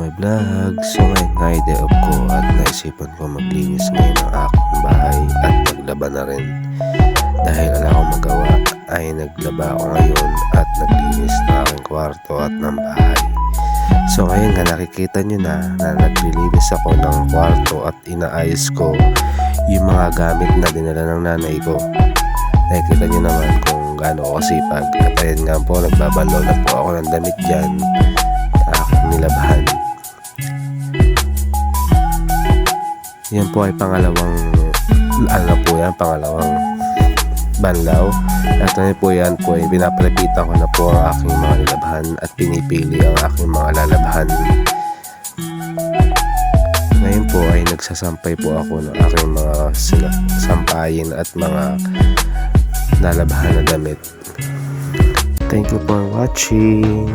my vlog. So ngayon nga day off ko at naisipan ko maglinis ngayon ng aking bahay at naglaba na rin. Dahil wala akong magawa ay naglaba ako ngayon at naglinis ng aking kwarto at ng bahay. So ngayon nga nakikita nyo na naglilinis ako ng kwarto at inaayos ko yung mga gamit na dinala ng nanay ko. Nakikita nyo naman kung gaano ako kasipag. At ayun nga po, nagbabalaw na po ako ng damit dyan na aking nilabahan. Yan po ay pangalawang banlaw. At ano po yan po ay pinapalapitan ko na po ang aking mga nilabahan at pinipili ang aking mga lalabahan. Ngayon po ay nagsasampay po ako ng aking mga sampayin at mga nalabahan na damit. Thank you for watching.